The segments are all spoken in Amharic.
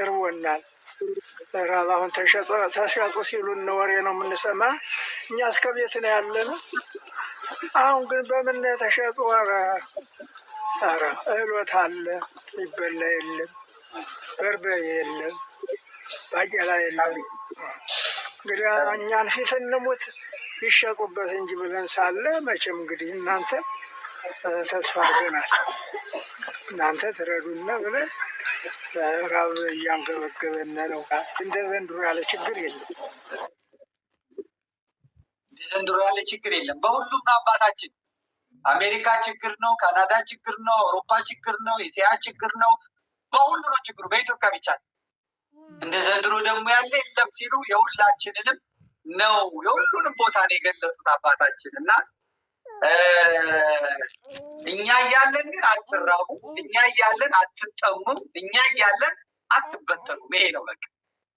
እርቦናል። ራብ አሁን ተሸጡ ሲሉን ወሬ ነው የምንሰማ። እኛ እስከ ቤት ነው ያለን። አሁን ግን በምን ተሸጡ? ኧረ እህሎት አለ ይበላ የለም፣ በርበሬ የለም፣ ባቄላ የለም። እንግዲህ እኛን ፊት እንሙት ይሸጡበት እንጂ ብለን ሳለ መቼም እንግዲህ እናንተ ተስፋ አድርገናል፣ እናንተ ትረዱና ብለን ራብ እያንገበገበን ነው። እንደ ዘንድሮ ያለ ችግር የለም። ዘንድሮ ያለ ችግር የለም። በሁሉም አባታችን አሜሪካ ችግር ነው፣ ካናዳ ችግር ነው፣ አውሮፓ ችግር ነው፣ ኤስያ ችግር ነው። በሁሉ ነው ችግሩ፣ በኢትዮጵያ ብቻ ነው። እንደ ዘንድሮ ደግሞ ያለ የለም ሲሉ የሁላችንንም ነው የሁሉንም ቦታ ነው የገለጹት አባታችን እና እኛ እያለን ግን አትራቡ፣ እኛ እያለን አትጠሙም፣ እኛ እያለን አትበተኑም። ይሄ ነው በቃ።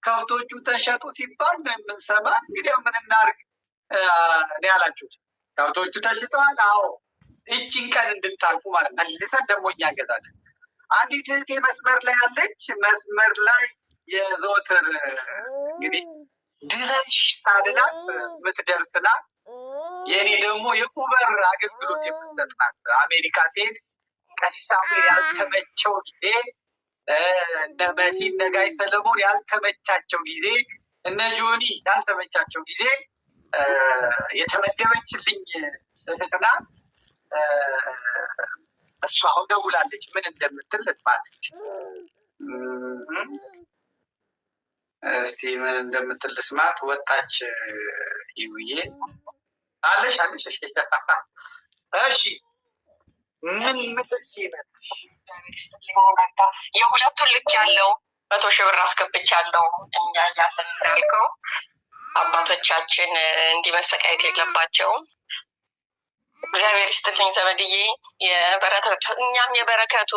ከብቶቹ ተሸጡ ሲባል ነው የምንሰማ። እንግዲህ ምን እናድርግ ነው ያላችሁት። ከብቶቹ ተሽጠዋል። አዎ እቺን ቀን እንድታልፉ ማለት መልሰን ደግሞ እኛ እንገዛለን። አንዲት እህቴ መስመር ላይ ያለች፣ መስመር ላይ የዘወትር እንግዲህ ድረሽ ሳልላት የምትደርስ ናት። የኔ ደግሞ የኡበር አገልግሎት የምትሰጥ ናት። አሜሪካ ሴት ቀሲስ ሳሙኤል ያልተመቸው ጊዜ፣ እነ መሲ እነ ጋይ ሰለሞን ያልተመቻቸው ጊዜ፣ እነ ጆኒ ያልተመቻቸው ጊዜ የተመደበችልኝ እህት ናት። እሷ አሁን ደውላለች። ምን እንደምትል ልስማት እስቲ ምን እንደምትል ልስማት። ወጣች ይውዬ አለሽ አለሽ። እሺ ምን ምትልሽ ይመጣሽ? የሁለቱን ልክ ያለው 100,000 ብር አስገብቻለሁ። እኛ ያለንከው አባቶቻችን እንዲመሰቃየት የለባቸውም። እግዚአብሔር ይስጥልኝ ዘመድዬ። እኛም የበረከቱ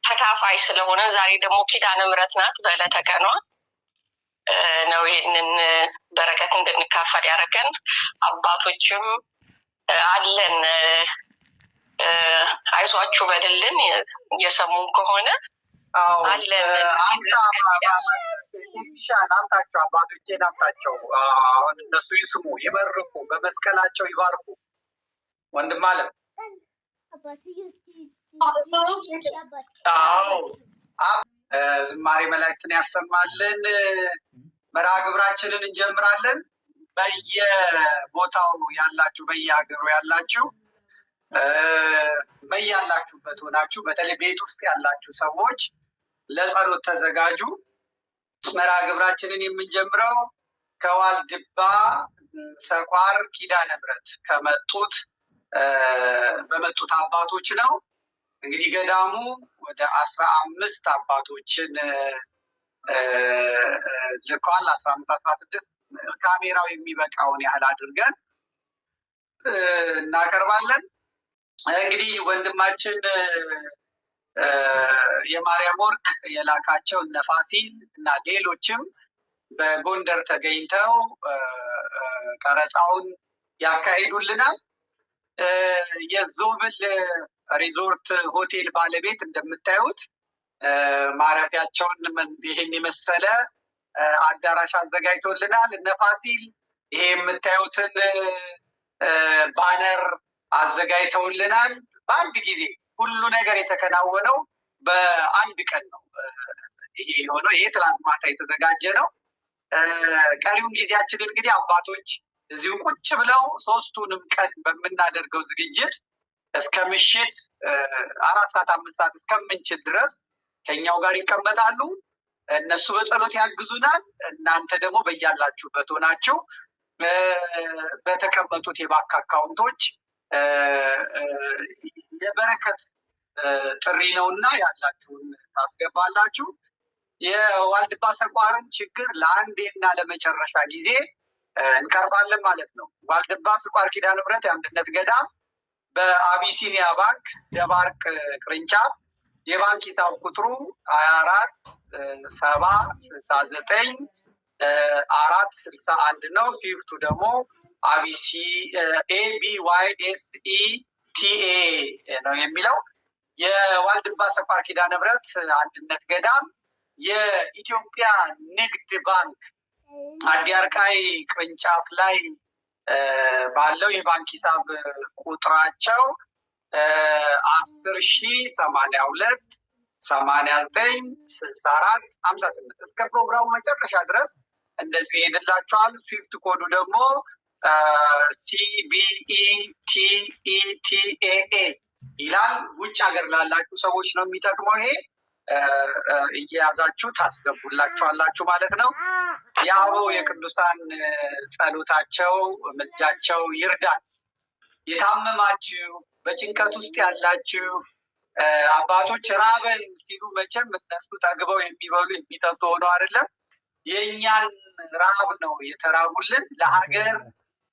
ተካፋይ ስለሆነ ዛሬ ደግሞ ኪዳነ ምሕረት ናት። በዕለተ ቀኗ ነው ይህንን በረከት እንድንካፈል ያደረገን። አባቶችም አለን አይዟችሁ በልልን እየሰሙን ከሆነ አለን። ናምታቸው አባቶቼ ናምታቸው። አሁን እነሱ ይስሙ፣ ይመርቁ፣ በመስቀላቸው ይባርኩ። ወንድም አለ ዝማሬ መላእክትን ያሰማልን። መርሃ ግብራችንን እንጀምራለን። በየቦታው ያላችሁ፣ በየሀገሩ ያላችሁ፣ በያላችሁበት ሆናችሁ በተለይ ቤት ውስጥ ያላችሁ ሰዎች ለጸሎት ተዘጋጁ። መርሃ ግብራችንን የምንጀምረው ከዋልድባ ሰቋር ኪዳነ ምሕረት በመጡት አባቶች ነው። እንግዲህ ገዳሙ ወደ 15 አባቶችን ልኳል። 15 16 ካሜራው የሚበቃውን ያህል አድርገን እናቀርባለን። እንግዲህ ወንድማችን የማርያም ወርቅ የላካቸው እነ ፋሲል እና ሌሎችም በጎንደር ተገኝተው ቀረጻውን ያካሂዱልናል። የዞብል ሪዞርት ሆቴል ባለቤት እንደምታዩት ማረፊያቸውን ይሄን የመሰለ አዳራሽ አዘጋጅቶልናል። እነ ፋሲል ይሄ የምታዩትን ባነር አዘጋጅተውልናል። በአንድ ጊዜ ሁሉ ነገር የተከናወነው በአንድ ቀን ነው። ይሄ የሆነው ይሄ ትናንት ማታ የተዘጋጀ ነው። ቀሪውን ጊዜያችን እንግዲህ አባቶች እዚሁ ቁጭ ብለው 3ቱንም ቀን በምናደርገው ዝግጅት እስከ ምሽት 4 ሰዓት 5 ሰዓት እስከምንችል ድረስ ከኛው ጋር ይቀመጣሉ። እነሱ በጸሎት ያግዙናል። እናንተ ደግሞ በያላችሁበት ሆናችሁ በተቀመጡት የባንክ አካውንቶች የበረከት ጥሪ ነውና ያላችሁን ታስገባላችሁ። የዋልድባ ሰቋርን ችግር ለአንዴና ለመጨረሻ ጊዜ እንቀርባለን ማለት ነው። ዋልድባ ሰቋር ኪዳነ ምሕረት የአንድነት ገዳም በአቢሲኒያ ባንክ ደባርቅ ቅርንጫፍ የባንክ ሂሳብ ቁጥሩ 24/7/69/461 ነው። ፊፍቱ ደግሞ ABYSETA ነው የሚለው። የዋልድባ ሰቋር ኪዳነ ምሕረት አንድነት ገዳም የኢትዮጵያ ንግድ ባንክ አዲያርቃይ ቅርንጫፍ ላይ ባለው የባንክ ሂሳብ ቁጥራቸው 10,082,89,64,58 እስከ ፕሮግራሙ መጨረሻ ድረስ እንደዚህ ይሄድላችኋል። ስዊፍት ኮዱ ደግሞ CBETETAA ይላል። ውጭ ሀገር ላላችሁ ሰዎች ነው የሚጠቅመው። ይሄ እየያዛችሁ ታስገቡላችኋላችሁ ማለት ነው። የአበው የቅዱሳን ጸሎታቸው ምልጃቸው ይርዳል። የታመማችሁ በጭንቀት ውስጥ ያላችሁ አባቶች ራበን ሲሉ መቼም እነሱ ጠግበው የሚበሉ የሚጠጡ ሆነው አይደለም። የእኛን ረሃብ ነው የተራቡልን። ለሀገር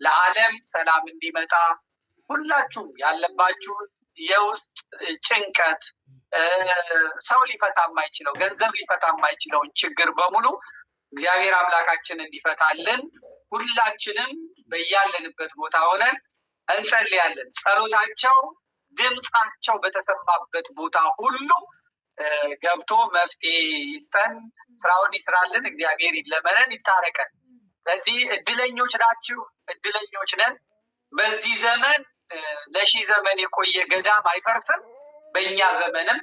ለዓለም ሰላም እንዲመጣ ሁላችሁም ያለባችሁን የውስጥ ጭንቀት ሰው ሊፈታ የማይችለው ገንዘብ ሊፈታ የማይችለውን ችግር በሙሉ እግዚአብሔር አምላካችን እንዲፈታልን ሁላችንም በያለንበት ቦታ ሆነን እንጸልያለን። ጸሎታቸው ድምፃቸው በተሰማበት ቦታ ሁሉ ገብቶ መፍትሄ ይስጠን፣ ስራውን ይስራልን፣ እግዚአብሔር ይለመነን፣ ይታረቀን። ስለዚህ እድለኞች ናችሁ፣ እድለኞች ነን። በዚህ ዘመን ለሺህ ዘመን የቆየ ገዳም አይፈርስም፣ በእኛ ዘመንም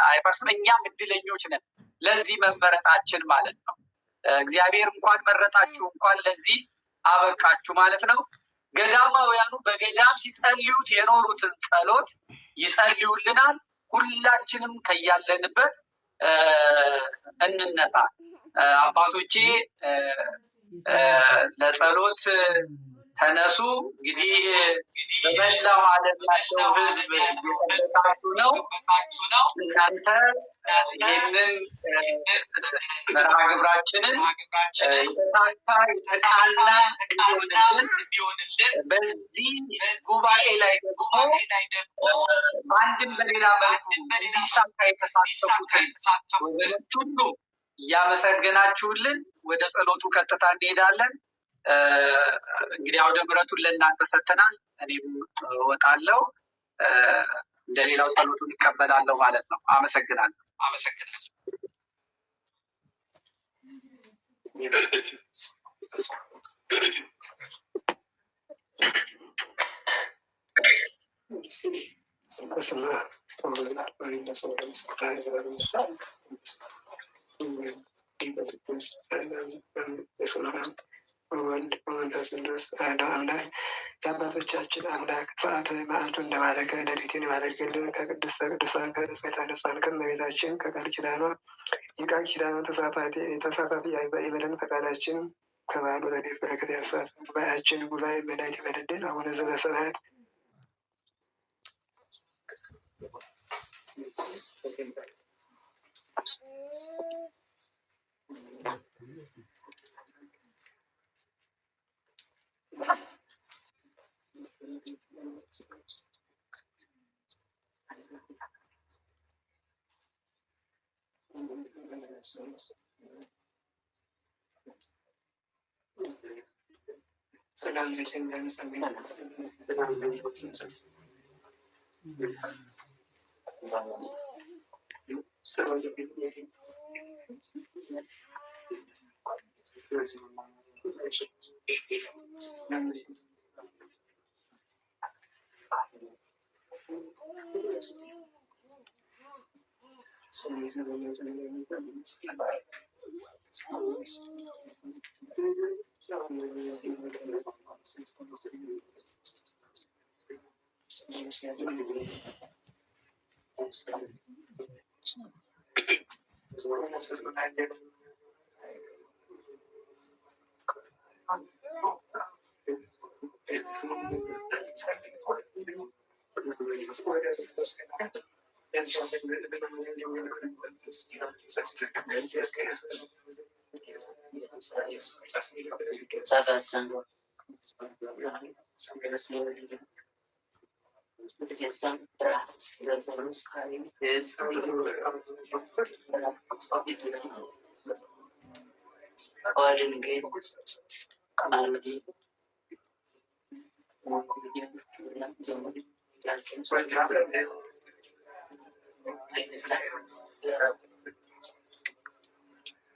አይፈርስም። እኛም እድለኞች ነን ለዚህ መመረጣችን ማለት ነው። እግዚአብሔር እንኳን መረጣችሁ፣ እንኳን ለዚህ አበቃችሁ ማለት ነው። ገዳማውያኑ በገዳም ሲጸልዩት የኖሩትን ጸሎት ይጸልዩልናል። ሁላችንም ከያለንበት እንነሳ። አባቶቼ ለጸሎት ተነሱ። እንግዲህ በመላው ዓለም ያለው ሕዝብ እየጠበቃችሁ ነው። እናንተ ይህንን መርሃ ግብራችንን የተሳካ የተቃና እንዲሆንልን በዚህ ጉባኤ ላይ ደግሞ በአንድም በሌላ መልኩ እንዲሳካ የተሳተፉትን ወገኖች ሁሉ እያመሰገናችሁልን ወደ ጸሎቱ ቀጥታ እንሄዳለን። እንግዲህ አውደ ምሕረቱን ለእናንተ ሰጥተናል። እኔም እወጣለሁ፣ እንደሌላው ጸሎቱን ይቀበላለሁ ማለት ነው። አመሰግናለሁ። ወልድ መንፈስ ቅዱስ አሐዱ አምላክ የአባቶቻችን አምላክ ሰዓተ መዓልቱ እንደማለቀ ሌሊቱን የማለቅልን ከቅድስተ ቅዱሳን ከንጽሕተ ንጹሐን ከእመቤታችን ከቃል ኪዳኗ የቃል ኪዳኗ ተሳታፊ ይበለን። ፈቃዳችን ከበዓሉ ረድኤት በረከት ያሳትፈን። ጉባኤያችን ጉባኤ መድኃኒት ይበልልን። አቡነ ዘበሰማያት ሰላም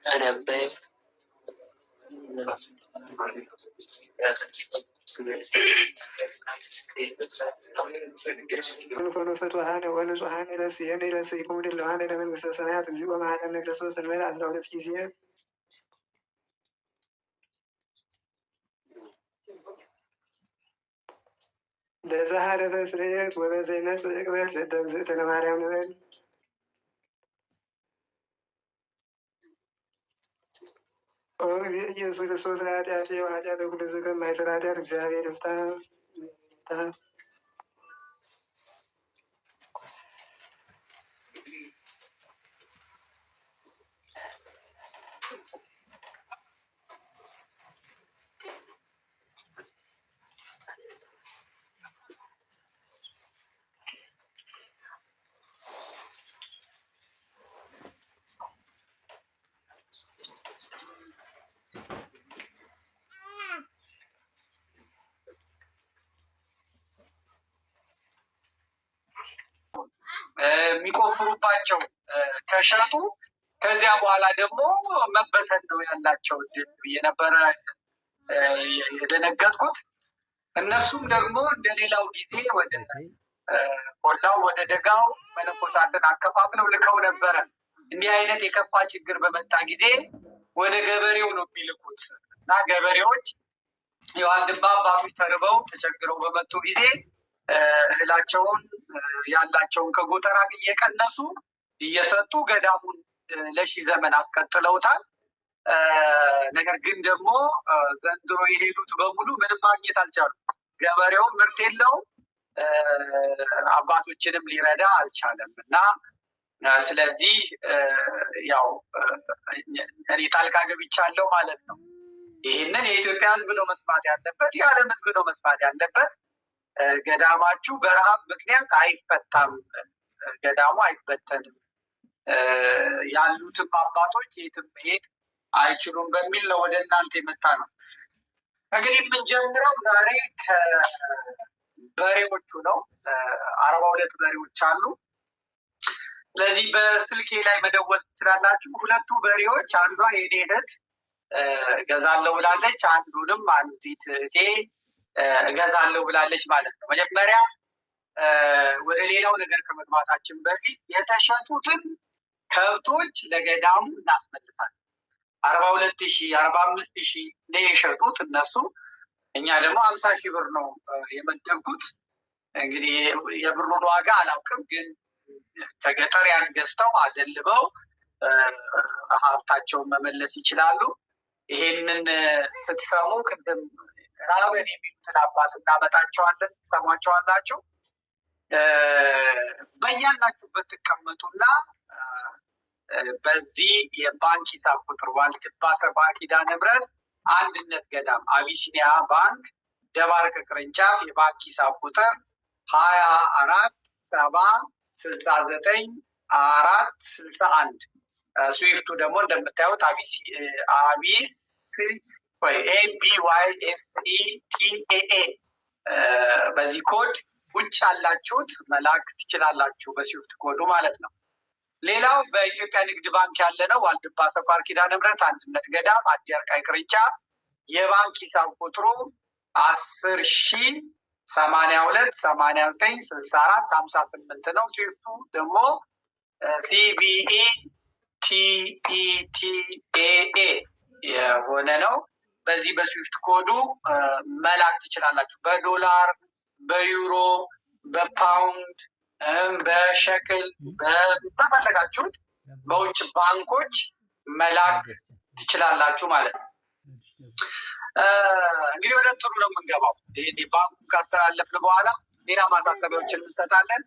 አነበብ ኮኑ ፍቱሐነ ወንጹሐነ ረስየነ ረስይኩሙ ድልዋነ ለመንግሥተ ሰማያት እግዚኦ መሐረነ ክርስቶስ እንበል 12 ጊዜ በዛሃለፈ ስርየት ወበዘይመጽእ ዕቅበት ለእግዝእትነ ማርያም ንበል። ኦ እግዚእ ኢየሱስ ክርስቶስ ኃጢአቴ ወኃጢአተ ኩሉ ሕዝብ ከማይሠራ ኃጢአት እግዚአብሔር ይፍታ። የሚቆፍሩባቸው ከሸጡ ከዚያ በኋላ ደግሞ መበተን ነው ያላቸው የነበረ የደነገጥኩት። እነሱም ደግሞ እንደሌላው ጊዜ ወደ ቆላው ወደ ደጋው መነኮሳትን አከፋፍለው ልከው ነበረ። እንዲህ አይነት የከፋ ችግር በመጣ ጊዜ ወደ ገበሬው ነው የሚልኩት እና ገበሬዎች የዋልድባ አባቶች ተርበው ተቸግረው በመጡ ጊዜ እህላቸውን ያላቸውን ከጎተራ እየቀነሱ እየሰጡ ገዳሙን ለሺህ ዘመን አስቀጥለውታል። ነገር ግን ደግሞ ዘንድሮ የሄዱት በሙሉ ምንም ማግኘት አልቻሉም። ገበሬውም ምርት የለውም፣ አባቶችንም ሊረዳ አልቻለም እና ስለዚህ ያው እኔ ጣልቃ ገብቻለሁ ማለት ነው። ይህንን የኢትዮጵያ ሕዝብ ነው መስማት ያለበት፣ የዓለም ሕዝብ ነው መስማት ያለበት። ገዳማችሁ በረሃብ ምክንያት አይፈታም፣ ገዳሙ አይበተንም፣ ያሉትም አባቶች የትም መሄድ አይችሉም በሚል ነው ወደ እናንተ የመጣ ነው። እንግዲህ የምንጀምረው ዛሬ ከበሬዎቹ ነው። 42 በሬዎች አሉ። ስለዚህ በስልኬ ላይ መደወል ትችላላችሁ። ሁለቱ በሬዎች አንዷ የኔ እህት እገዛለሁ ብላለች፣ አንዱንም አንዲት እህቴ እገዛለሁ ብላለች ማለት ነው። መጀመሪያ ወደ ሌላው ነገር ከመግባታችን በፊት የተሸጡትን ከብቶች ለገዳሙ እናስመልሳለን። 42,000 45,000 ነው የሸጡት እነሱ። እኛ ደግሞ 50,000 ብር ነው የመደብኩት። እንግዲህ የብሩን ዋጋ አላውቅም፣ ግን ከገጠር ያን ገዝተው አደልበው ሀብታቸውን መመለስ ይችላሉ። ይሄንን ስትሰሙ ቅድም ራበን የሚሉትን አባት እናመጣቸዋለን፣ ትሰሟቸዋላችሁ። በያላችሁበት ትቀመጡና በዚህ የባንክ ሂሳብ ቁጥር ዋልድባ ሰባ ኪዳነ ምሕረት አንድነት ገዳም አቢሲኒያ ባንክ ደባርቅ ቅርንጫፍ የባንክ ሂሳብ ቁጥር 24,769,461 ስዊፍቱ ደግሞ እንደምታዩት ABYSETAA በዚህ ኮድ ውጭ ያላችሁት መላክ ትችላላችሁ፣ በስዊፍት ኮዱ ማለት ነው። ሌላው በኢትዮጵያ ንግድ ባንክ ያለ ነው። ዋልድባ ሰፋር ኪዳነ ምሕረት አንድነት ገዳም አዲ አርቃይ ቅርንጫፍ የባንክ ሂሳብ ቁጥሩ 10,082,89,64,58 ነው። ስዊፍቱ ደግሞ CBETETAA የሆነ ነው። በዚህ በስዊፍት ኮዱ መላክ ትችላላችሁ። በዶላር፣ በዩሮ፣ በፓውንድ፣ በሸክል በፈለጋችሁት በውጭ ባንኮች መላክ ትችላላችሁ ማለት ነው። እንግዲህ ወደ ጥሩ ነው የምንገባው። ይሄ ባንኩ ካስተላለፍን በኋላ ሌላ ማሳሰቢያዎችን እንሰጣለን።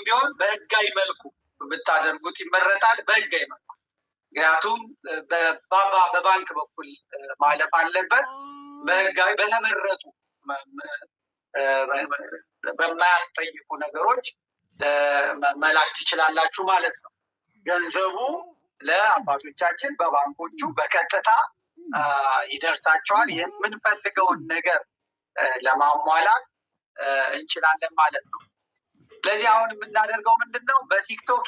ቢሆን በህጋዊ መልኩ ብታደርጉት ይመረጣል። በህጋዊ መልኩ ምክንያቱም በባንክ በኩል ማለፍ አለበት። በህጋዊ በተመረጡ በማያስጠይቁ ነገሮች መላክ ትችላላችሁ ማለት ነው። ገንዘቡ ለአባቶቻችን በባንኮቹ በቀጥታ ይደርሳቸዋል። የምንፈልገውን ነገር ለማሟላት እንችላለን ማለት ነው። ስለዚህ አሁን የምናደርገው ምንድን ነው? በቲክቶክ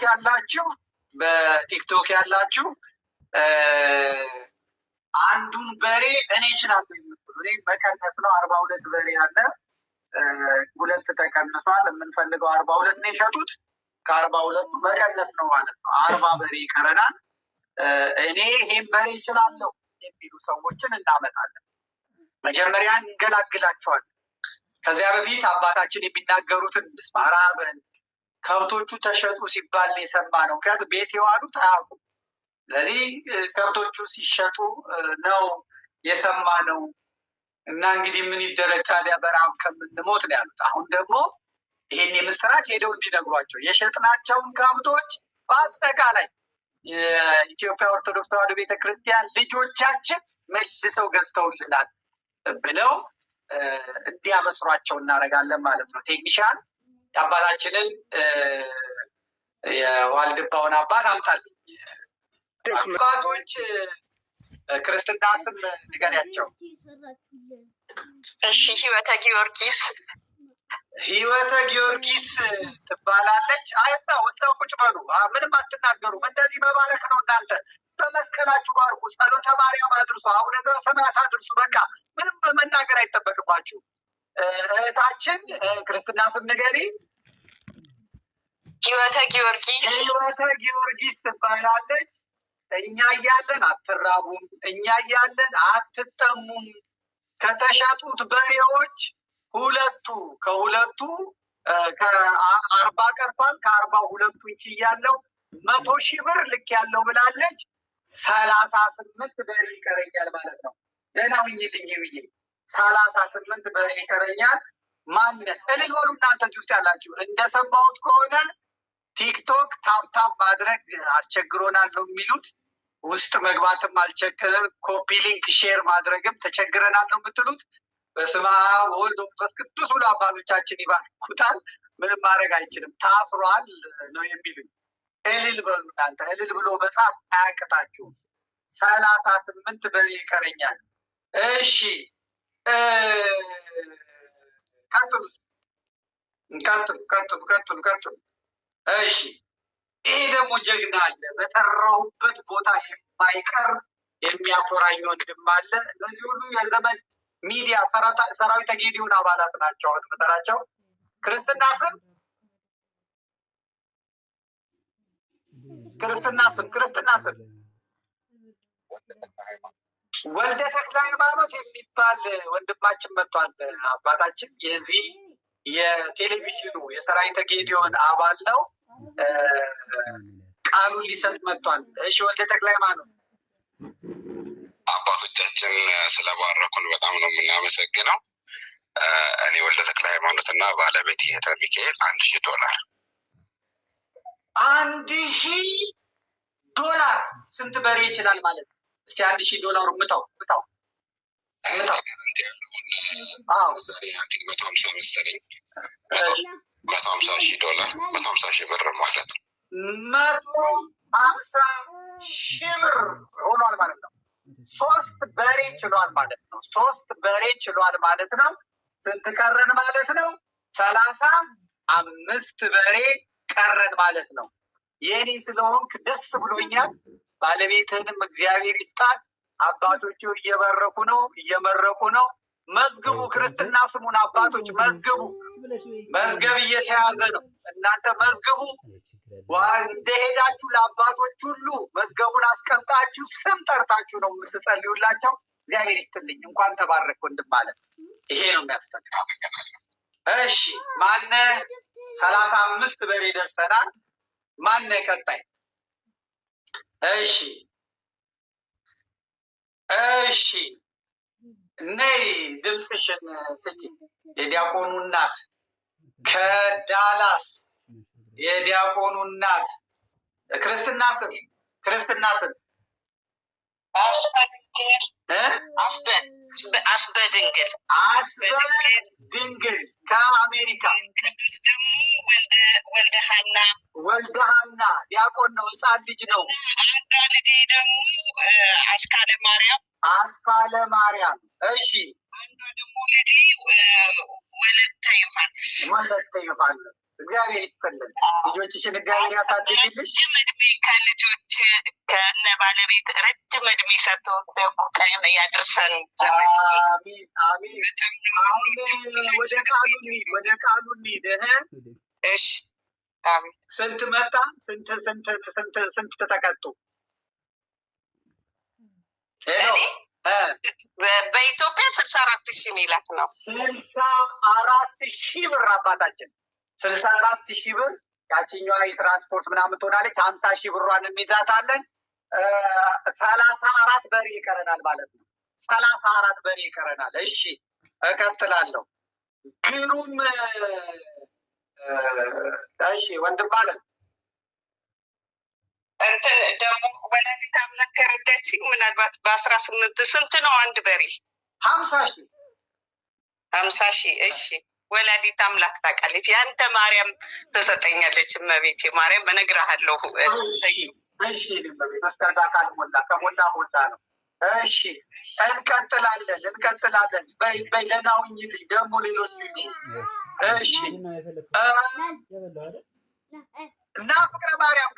ያላችሁ አንዱን በሬ እኔ እችላለሁ የምትሉ እኔ መቀነስ ነው። 42 በሬ አለ፣ 2 ተቀንሷል። የምንፈልገው 42 ነው የሸጡት። ከ42ቱ መቀነስ ነው ማለት ነው። 40 በሬ ይቀረናል። እኔ ይሄን በሬ እችላለሁ የሚሉ ሰዎችን እናመጣለን። መጀመሪያ እንገላግላቸዋለን። ከዚያ በፊት አባታችን የሚናገሩትን እንስማ። ራበን፣ ከብቶቹ ተሸጡ ሲባል የሰማ ነው። ምክንያቱም ቤት የዋሉት አያውቁም። ስለዚህ ከብቶቹ ሲሸጡ ነው የሰማ ነው። እና እንግዲህ ምን ይደረግ ታዲያ በረሃብ ከምንሞት ነው ያሉት። አሁን ደግሞ ይህን የምስራች ሄደው እንዲነግሯቸው የሸጥናቸውን ከብቶች በአጠቃላይ የኢትዮጵያ ኦርቶዶክስ ተዋሕዶ ቤተክርስቲያን ልጆቻችን መልሰው ገዝተውልናል ብለው እንዲያበስሯቸው እናደርጋለን ማለት ነው። ቴክኒሻን የአባታችንን የዋልድባውን አባት አምጣልኝ። አባቶች ክርስትና ስም ንገሪያቸው። እሺ፣ ህይወተ ጊዮርጊስ ህይወተ ጊዮርጊስ ትባላለች። አይሳ ወጣው ቁጭ በሉ፣ ምንም አትናገሩም። እንደዚህ መባረክ ነው። እናንተ በመስቀላችሁ ባርኩ፣ ጸሎተ ማርያም አድርሱ፣ አቡነ ዘበሰማያት አድርሱ። በቃ ምንም በመናገር አይጠበቅባችሁ። እህታችን ክርስትና ስም ንገሪ። ህይወተ ጊዮርጊስ ህይወተ ጊዮርጊስ ትባላለች። እኛ እያለን አትራቡም፣ እኛ እያለን አትጠሙም። ከተሸጡት በሬዎች ከሁለቱ ከ40 ቀርቷል። ከ42 እንቺ ያለው 100,000 ብር ልክ ያለው ብላለች። 38 በሬ ይቀረኛል ማለት ነው። ደህና ሁኝልኝ ብዬ 38 በሬ ይቀረኛል። ማንን እልል በሉ እናንተ እዚህ ውስጥ ያላችሁ። እንደሰማሁት ከሆነ ቲክቶክ ታፕታፕ ማድረግ አስቸግሮናል ነው የሚሉት። ውስጥ መግባትም አልቸገረም። ኮፒ ሊንክ ሼር ማድረግም ተቸግረናል ነው የምትሉት። በስመ አብ ወወልድ ወመንፈስ ቅዱስ ብሎ አባቶቻችን ይባርኩታል። ምንም ማድረግ አይችልም። ታስሯል ነው የሚሉኝ። እልል በሉ እናንተ። እልል ብሎ መጻፍ አያቅታችሁም። 38 በሬ ይቀረኛል። እሺ ቀጥሉ። እሺ ይሄ ደግሞ ጀግና አለ። በጠራሁበት ቦታ የማይቀር የሚያኮራኝ ወንድም አለ። እነዚህ ሁሉ የዘመን ሚዲያ ሰራዊተ ጌዲዮን አባላት ናቸው። አሁን የምጠራቸው ክርስትና ስም ወልደ ተክለ ሃይማኖት የሚባል ወንድማችን መጥቷል። አባታችን የዚህ የቴሌቪዥኑ የሰራዊተ ጌዲዮን አባል ነው። ቃሉን ሊሰጥ መጥቷል። እሺ ወልደ ተክለ ሃይማኖት። አባቶቻችን ስለባረኩን በጣም ነው የምናመሰግነው። እኔ ወልደ ተክለ ሃይማኖት እና ባለቤት ሄተ ሚካኤል $1,000 $1,000 ስንት በሬ ይችላል ማለት ነው? እስቲ $1,000 ምታው። ዛሬ 150 መሰለኝ $150,000 $150,000 ብር ማለት ነው። 150,000 ብር ሆኗል ማለት ነው። 3 በሬ ችሏል ማለት ነው። 3 በሬ ችሏል ማለት ነው። ስንት ቀረን ማለት ነው? 35 በሬ ቀረን ማለት ነው። የኔ ስለሆንክ ደስ ብሎኛል። ባለቤትህንም እግዚአብሔር ይስጣት። አባቶቹ እየመረቁ ነው። መዝግቡ፣ ክርስትና ስሙን አባቶች መዝግቡ። መዝገብ እየተያዘ ነው። እናንተ መዝግቡ። እንደሄዳችሁ ለአባቶች ሁሉ መዝገቡን አስቀምጣችሁ ስም ጠርታችሁ ነው የምትጸልዩላቸው። እግዚአብሔር ይስጥልኝ። እንኳን ተባረክ ወንድም ማለት ይሄ ነው የሚያስፈልገው። እሺ ማነ 35 በሬ ደርሰናል። ማነ ቀጣይ? እሺ ነይ ድምፅሽን ስጪ። የዲያቆኑ እናት ከዳላስ የዲያቆኑ እናት ክርስትና ስም አስበድንግል ከአሜሪካ። ቅዱስ ደግሞ ወልደ ሀና ዲያቆን ነው፣ ህፃን ልጅ ነው። አንዷ ልጅ ደግሞ አስካለ ማርያም። እሺ አንዷ ደግሞ ልጅ ወለተ ዮሐንስ። እግዚአብሔር ይስጥልን። ልጆችሽን እግዚአብሔር ያሳድግልሽ። ረጅም እድሜ ከልጆች ከነ ባለቤት ረጅም እድሜ ሰጥቶ ደግሞ ቀን ያድርሰን። አሚን አሚን። አሁን ወደ ቃሉ እንሂድ፣ ወደ ቃሉ እንሂድ። እሺ አሚን። ስንት መጣ? ስንት ተቀጡ? በኢትዮጵያ 64,000 ሚላት ነው። 64,000 ብር አባታችን 64,000 ብር። ያችኛዋ የትራንስፖርት ምናምን ትሆናለች። 50,000 ብሯን እንይዛታለን። 34 በሬ ይቀረናል ማለት ነው። 34 በሬ ይቀረናል። እሺ እቀጥላለሁ። ግሩም እሺ ወንድም አለን እንትን ደግሞ ወላዲተ አምላክ ከረዳችኝ ምናልባት በ18 ስንት ነው አንድ በሬ? 50,000 50,000 እሺ ወላዲተ አምላክ ታውቃለች። ያንተ ማርያም ትሰጠኛለች። እመቤቴ ማርያም እነግርሃለሁ። እሺ እስከዛ ካልሞላ ከሞላ ሞላ ነው። እሺ እንቀጥላለን። በይለናውኝ ደግሞ ሌሎች እሺ እና ፍቅረ ማርያም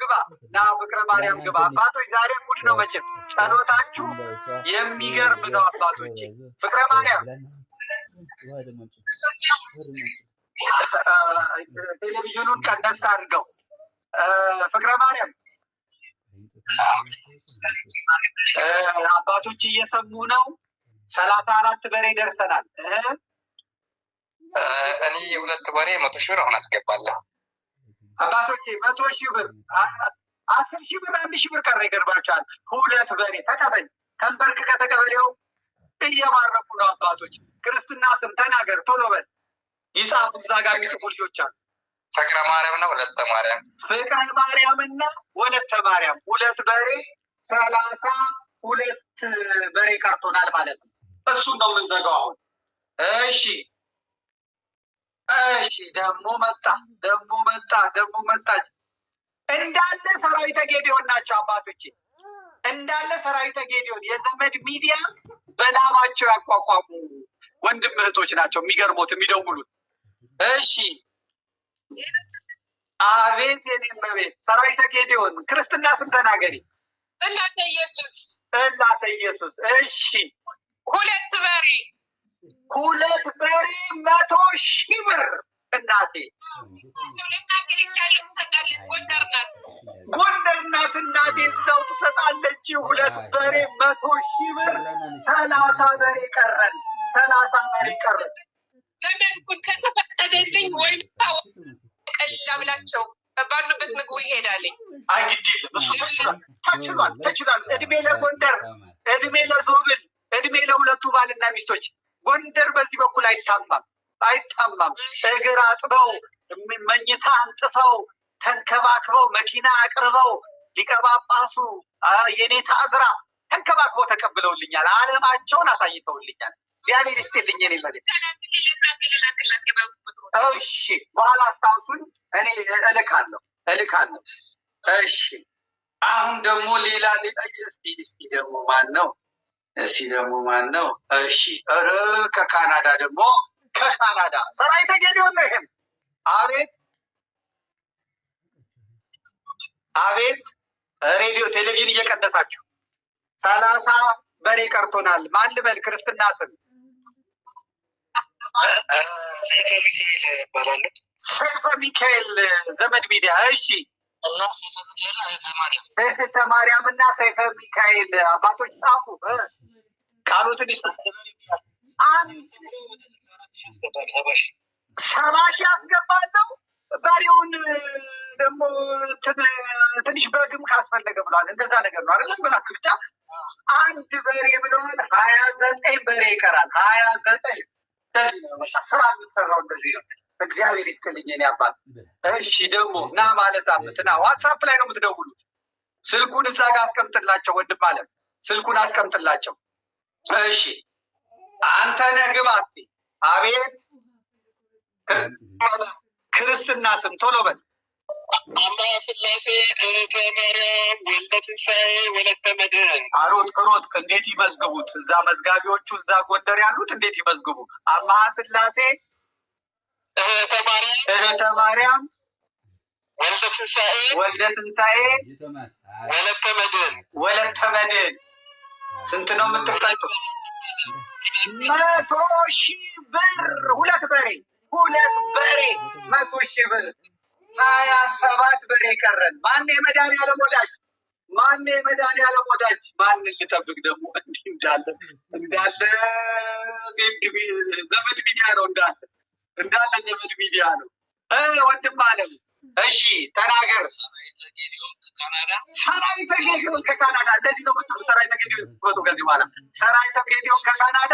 ግባ፣ አባቶች ዛሬ ሙድ ነው መቼም ጸሎታችሁ የሚገርም ነው አባቶች። ፍቅረ ማርያም ቴሌቪዥኑን ቀነስ አድርገው። ፍቅረ ማርያም አባቶች እየሰሙ ነው። 34 በሬ ደርሰናል። እኔ የሁለት በሬ 100,000 ብር አሁን አስገባለሁ። አባቶቼ 100,000 ብር 10,000 ብር 1,000 ብር ቀረ። ይገርባችኋል። 2 በሬ ተቀበል። ከንበርክ ከተቀበሌው እየባረኩ ነው አባቶች። ክርስትና ስም ተናገር ቶሎ በል። ይጻፉ እዛ ጋር የሚጽፉ ልጆች አሉ። ፍቅረ ማርያም ነው ወለተ ማርያም። ፍቅረ ማርያምና ወለተ ማርያም 2 በሬ 32 በሬ ቀርቶናል ማለት ነው። እሱን ነው የምንዘጋው አሁን። እሺ ደግሞ መጣች። እንዳለ ሰራዊተ ጌዴዎን ናቸው አባቶቼ፣ እንዳለ ሰራዊተ ጌዴዎን የዘመድ ሚዲያ በላባቸው ያቋቋሙ ወንድም እህቶች ናቸው። የሚገርሙት የሚደውሉት። እሺ አቤት የኔም በቤት ሰራዊተ ጌዴዎን ክርስትና ስም ተናገሪ። እናተ ኢየሱስ። እሺ 2 በሬ 100,000 ብር እናቴ ጎንደር ናት እናቴ፣ እዛው ትሰጣለች። 2 በሬ 100,000 ብር 30 በሬ ቀረን። ዘመድኩን ከተፈቀደልኝ ወይም ቀላ ብላቸው ባሉበት ምግቡ ይሄዳልኝ። አይግዲል እሱ ተችሏል። እድሜ ለጎንደር፣ እድሜ ለዞብል፣ እድሜ ለሁለቱ ባልና ሚስቶች። ጎንደር በዚህ በኩል አይታማም። እግር አጥበው መኝታ አንጥፈው ተንከባክበው መኪና አቅርበው ሊቀ ጳጳሱ የኔታ ዕዝራ ተንከባክበው ተቀብለውልኛል። ዓለማቸውን አሳይተውልኛል። እግዚአብሔር ይስጥልኝ። እኔ ማለት እሺ፣ በኋላ አስታውሱኝ፣ እኔ እልካለሁ። እሺ፣ አሁን ደግሞ ሌላ እስቲ ደግሞ ማን ነው? እሺ፣ ከካናዳ ደግሞ ሰራዊተ ጌዴዎን ነው። ይሄም አቤት ሬዲዮ ቴሌቪዥን እየቀነሳችሁ 30 በሬ ቀርቶናል። ማን ልበል? ክርስትና ስም ሰይፈ ሚካኤል ይባላሉ። ሰይፈ ሚካኤል ዘመድ ሚዲያ። እሺ፣ እና ሰይፈ ሚካኤል እህተ ማርያም እና ሰይፈ ሚካኤል አባቶች ጻፉ። ቃሎትን ይስጡ። 70,000 ያስገባለሁ። በሬውን ደግሞ ትንሽ በግም ካስፈለገ ብለዋል። እንደዛ ነገር ነው አይደለም? ብላ ብቻ 1 በሬ ብለዋል። 29 በሬ ይቀራል። 29 እንደዚህ ነው። በቃ ስራ የሚሰራው እንደዚህ ነው። እግዚአብሔር ይስጥልኝ የኔ አባት። እሺ፣ ደግሞ ና ማለት ሳምንትና ዋትሳፕ ላይ ነው የምትደውሉት። ስልኩን እዛ ጋር አስቀምጥላቸው። ወንድም አለም ስልኩን አስቀምጥላቸው። እሺ፣ አንተ ነህ ግባ እስኪ። አቤት ክርስትና ስም ቶሎ በል። አምባ ስላሴ እህተ ማርያም ወልደ ትንሣኤ ወለተ መድኅን። ሮጥ እንዴት ይመዝግቡት? እዛ መዝጋቢዎቹ እዛ ጎንደር ያሉት እንዴት ይመዝግቡ? አምባ ስላሴ እህተ ማርያም ወልደ ትንሣኤ ወለተ መድን ስንት ነው የምትቀጡ? 100,000 ብር። 2 በሬ 100,000 ብር 27 በሬ ቀረን። ማን የመድኃኒዓለም ወዳጅ? ማን የመድኃኒዓለም ወዳጅ? ማን ልጠብቅ ደግሞ? እንዲህ እንዳለ ዘመድ ሚዲያ ነው እንዳለ ዘመድ ሚዲያ ነው። ወንድም አለም እሺ ተናገር። ሰራዊተ ጌዲዮን ከካናዳ እንደዚህ ነው የምትሉ? ሰራዊተ ጌዲዮን ስትወጡ ከዚህ በኋላ ሰራዊተ ጌዲዮን ከካናዳ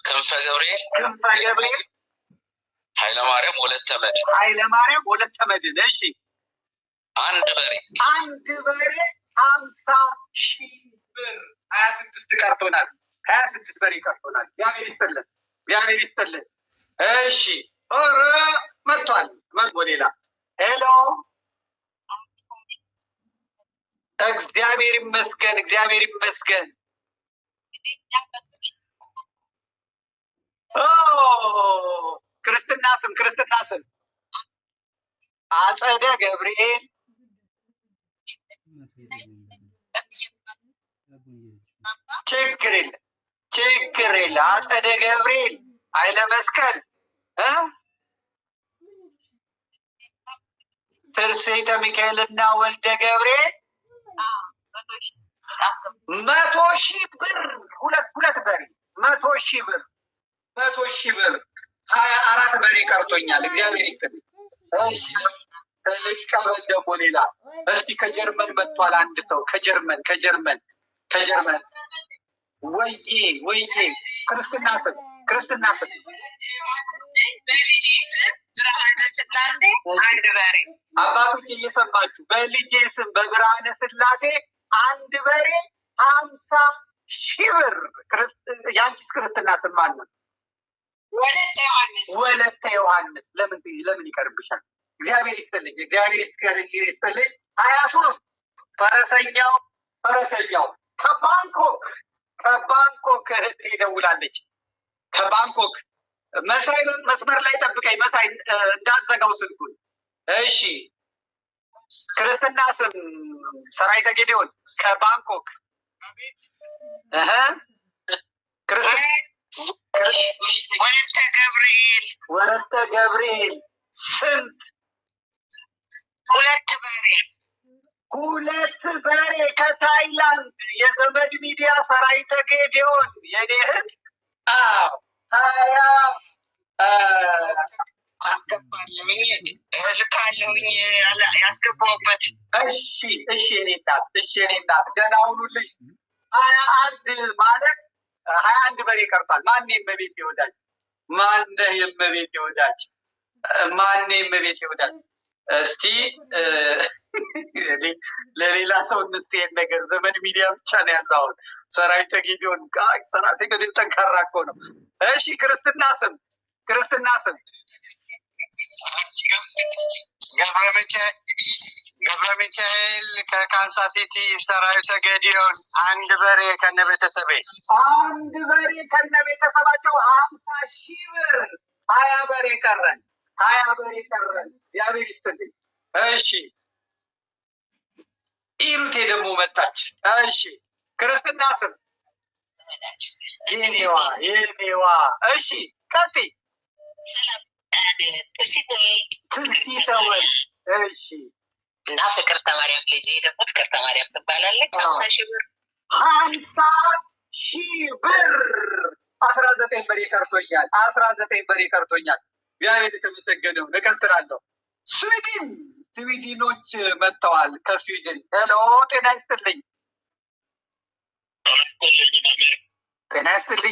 ክንፈ ገብርኤል ኃይለማርያም ወለተ መድን እሺ 1 በሬ 50,000 ብር 26 ቀርቶናል። 26 በሬ ቀርቶናል። እግዚአብሔር ይስጥልን። እሺ ኦረ መጥቷል። ሌላ ሄሎ እግዚአብሔር ይመስገን። ክርስትና ስም አጸደ ገብርኤል ችግር የለ አጸደ ገብርኤል ኃይለ መስቀል ትርሴተ ሚካኤልና ወልደ ገብርኤል 100,000 ብር 2 በሬ 100,000 ብር 24 በሬ ቀርቶኛል። እግዚአብሔር ይስጥልኝ። እሺ ልቀበል ደግሞ ሌላ። እስቲ ከጀርመን መጥቷል አንድ ሰው ከጀርመን ወይዬ ክርስትና ስም አባቶች እየሰማችሁ በልጄ ስም በብርሃነ ስላሴ 1 በሬ 50,000 ብር። የአንቺስ ክርስትና ስም ማን ነው? ወለተ ዮሐንስ። ለምን ይቀርብሻል? እግዚአብሔር ይስጥልኝ። 23 ፈረሰኛው ከባንኮክ እህቴ ደውላለች። ከባንኮክ መሳይ መስመር ላይ ጠብቀኝ። መሳይ እንዳዘጋው ስልኩን። እሺ ክርስትና ስም ሰራዊተ ጌዲዮን ከባንኮክ ወለተ ገብርኤል ስንት? 2 በሬ ከታይላንድ የዘመድ ሚዲያ ሰራዊተ ጌዲዮን የኔ እህት 20 አስገባለሁኝ እልካለሁኝ ያስገባሁበት። እሺ እኔ እናት ደህና ሁኑልኝ። 21 ማለት 21 በሬ ቀርቷል። ማን የእመቤቴ ወዳጅ? እስቲ ለሌላ ሰው እንስቴን ነገር ዘመን ሚዲያ ብቻ ነው ያለው። አሁን ሰራዊተ ጌዲዮን ጠንካራ እኮ ነው። እሺ ክርስትና ስም ገብረ ሚካኤል ከካንሳሲቲ ሰራዊተ ጌዲዮን 1 በሬ ከነቤተሰቤ 1 በሬ ከነቤተሰባቸው 50,000 ብር 20 በሬ ቀረን። እግዚአብሔር ይስጥልኝ። እሺ ኢሩቴ ደግሞ መጣች። እሺ ክርስትና ስም የኔዋ እሺ ቀጥይ። ትርሲተ ወልድ እሺ እና ፍቅርተ ማርያም ልጅ ደግሞ ፍቅርተ ማርያም ትባላለች። 50,000 ብር 50,000 ብር 19 በሬ ቀርቶኛል። እግዚአብሔር የተመሰገነው። እቀጥላለሁ። ስዊድኖች መጥተዋል። ከስዊድን ሄሎ ጤና ይስጥልኝ።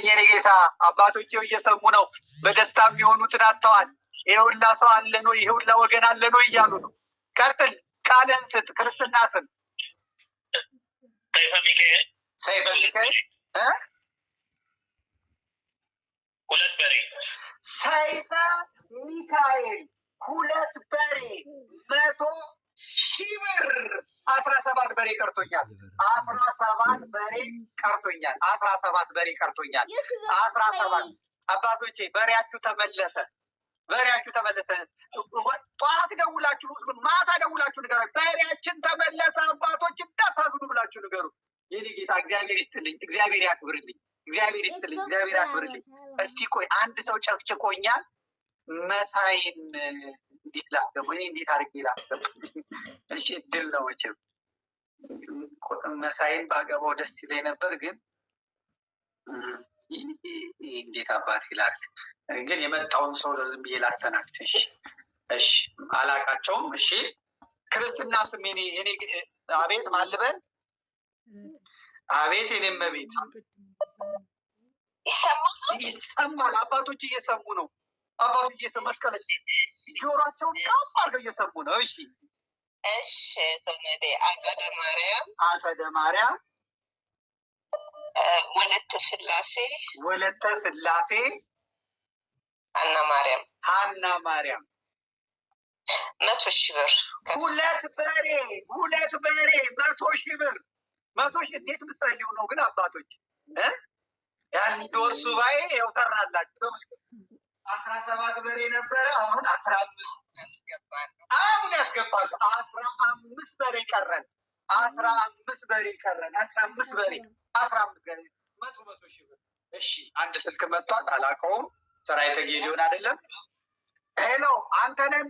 የኔ ጌታ። አባቶቼ እየሰሙ ነው። በደስታ የሚሆኑትን አጥተዋል። ይሄ ሁላ ሰው አለ ነው፣ ይሄ ሁላ ወገን አለ ነው እያሉ ነው። ቀጥል። ቃልን ስጥ። ክርስትና ስም ሰይፈ ሚካኤል 2 በሬ ሰይፈ ሚካኤል 2 በሬ 100,000 ብር 17 በሬ ቀርቶኛል። 17 በሬ ቀርቶኛል። 17 አባቶቼ በሬያችሁ ተመለሰ። በሬያችሁ ተመለሰ። ጠዋት ደውላችሁ ማታ ደውላችሁ ንገሩ። በሬያችን ተመለሰ አባቶች እንዳታዝኑ ብላችሁ ንገሩ። የኔ ጌታ እግዚአብሔር ይስጥልኝ፣ እግዚአብሔር ያክብርልኝ፣ እግዚአብሔር ይስጥልኝ፣ እግዚአብሔር ያክብርልኝ። እስቲ ቆይ አንድ ሰው ጨቅጭቆኛል። መሳይን እንዴት ላስገባ? እኔ እንዴት አድርጌ ላስገባ? እሺ ድል ነው መቼም። መሳይን ባገባው ደስ ይለኝ ነበር፣ ግን እንዴት አባት ይላል። ግን የመጣውን ሰው ዝም ብዬ ላስተናግድ። እሺ አላቃቸውም። እሺ ክርስትና ስም የኔ አቤት ማልበል አቤት የኔም ቤት ይሰማል። አባቶች እየሰሙ ነው። አባቶች እየሰሙ መስቀለች ጆሯቸውን ቃም አድርገው እየሰሙ ነው። እሺ እሺ ዘመዴ አጸደ ማርያም ወለተ ስላሴ ሀና ማርያም 100,000 ብር 2 በሬ 100,000 ብር 100,000 እንዴት ምትጸልዩ ነው ግን አባቶች? የአንድ ወር ሱባኤ ያው ሰራላችሁ። 17 በሬ ነበረ፣ አሁን 15 ያስገባሉ። 15 በሬ ቀረን። 15 በሬ 100,000 ብር። እሺ አንድ ስልክ መጥቷል፣ አላውቀውም። ሰራዊተ ጌዲዮን አይደለም። ሄሎ አንተነህ